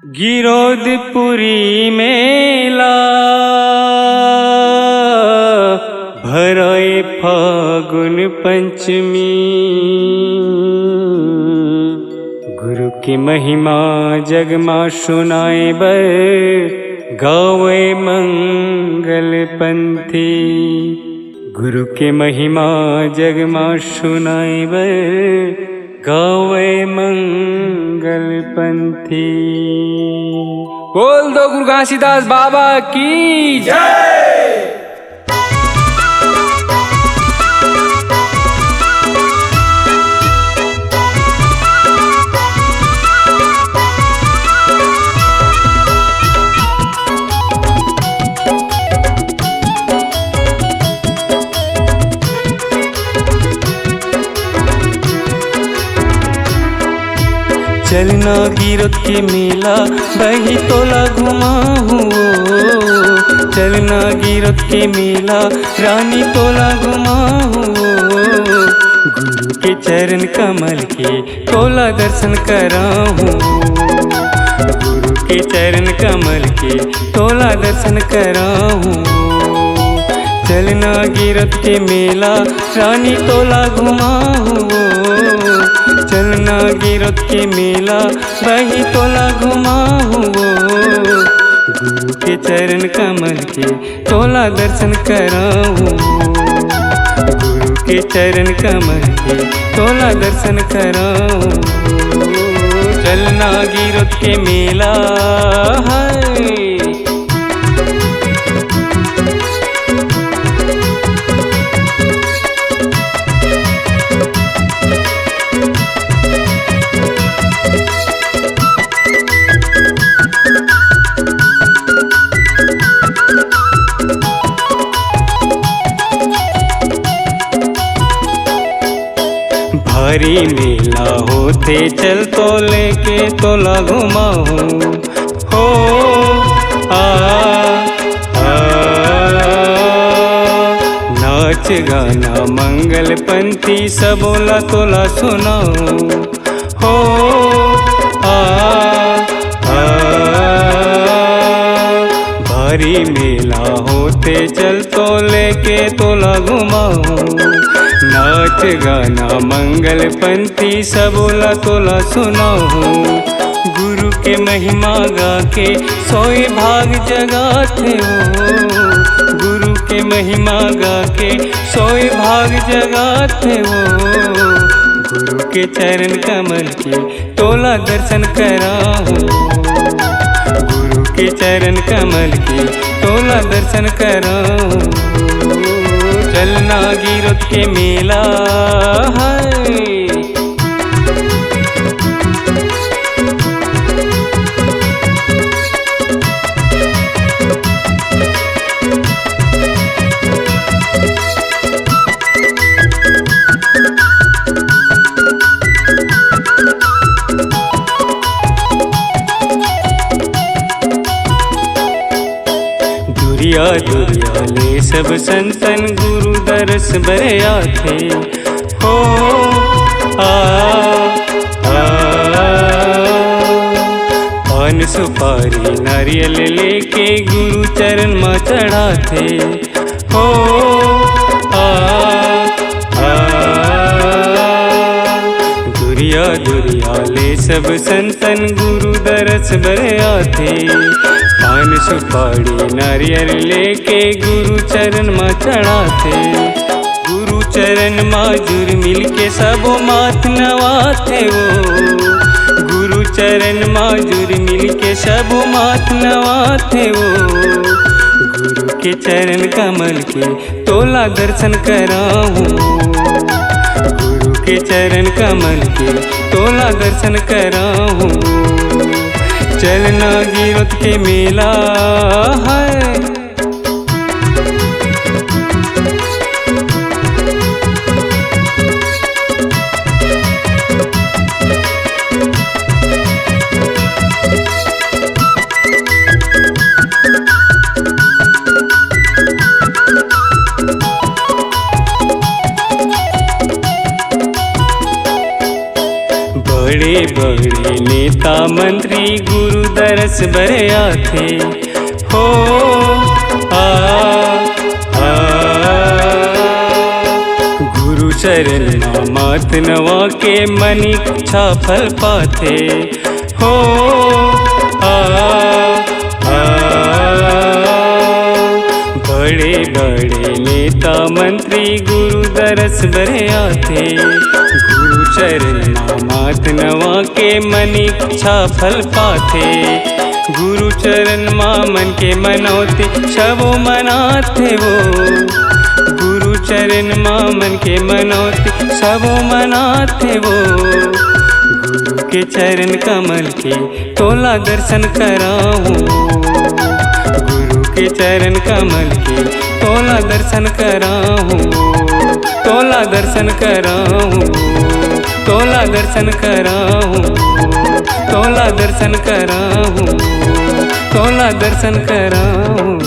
गिरोदपुरी मेला भराए फागुन पंचमी। गुरु की महिमा जगमा सुनाए बर गावे मंगल पंथी। गुरु के महिमा जगमा सुनाए बर गावे मंगल पंथी। बोल दो गुरु घासीदास बाबा की जय। चलना गिरत के मेला बही तोला घुमाहू। चलना गिरत के मेला रानी तोला घुमाहू। गुरु के चरण कमल के तोला दर्शन कराहू। गुरु के चरण कमल के तोला दर्शन कराहू। चलना गिरत के मेला रानी तोला घुमाहू। चलना गिरत के मेला बही तोला घुमाहू। गुरु के चरण कमल के तोला दर्शन कराहू। गुरु के चरण कमल के तोला दर्शन कराहू। चलना गिरत के मेला है। भारी मेला होते चल तो लेके तोला घुमाऊं। हो नाच गाना मंगल पंथी सबोला तोला सुनाऊं। हो भारी मेला होते चल तो लेके तोला घुमाऊं। नाच गाना मंगल पंथी सबोला तोला सुनाऊं। गुरु के महिमा गा के सोए भाग जगाते हो। गुरु के महिमा गा के सोए भाग जगाते हो। गुरु के चरण कमल के तोला दर्शन कराहूं। गुरु के चरण कमल के तोला दर्शन कराहूं। चलना गिरत के मेला है। दुरिया दुरिया ले सब संतन गुरु दरस बरया थे। हो पान सुपारी नारियल लेके गुरु चरण में चढ़ाते। हो दुरिया दुरिया ले सब संतन गुरु दरस बरया थे। पान सुपारी नारियल लेके गुरु चरण में चढ़ाते। गुरु चरण माजुर मिल के सबो माथ नवाते हो। गुरु चरण माजुर मिल के सबो माथ नवाते हो। गुरु के चरण कमल के तोला दर्शन कराहूं। गुरु के चरण कमल के तोला दर्शन कराहूं। चलना गिरत के मेला है। बड़े बड़े बड़े नेता मंत्री गुरु दरस बरे आथे हो आ, गुरु चरण मात नवा के मन इच्छा फल पाथे हो बड़े बड़े नेता मंत्री गुरु दरस बरे आथे गुरु चरण मात नवा के मन इच्छा फल पाथे गुरु चरण मन के मनौती सबो मनाथे वो गुरु चरण मन के मनौती सबो मनाथे वो गुरु के चरण कमल के तोला दर्शन कराऊं गुरु के चरण कमल के तोला दर्शन कराऊं तोला दर्शन कराऊं तोला दर्शन कराऊं तोला दर्शन कराऊं तोला दर्शन कराऊं।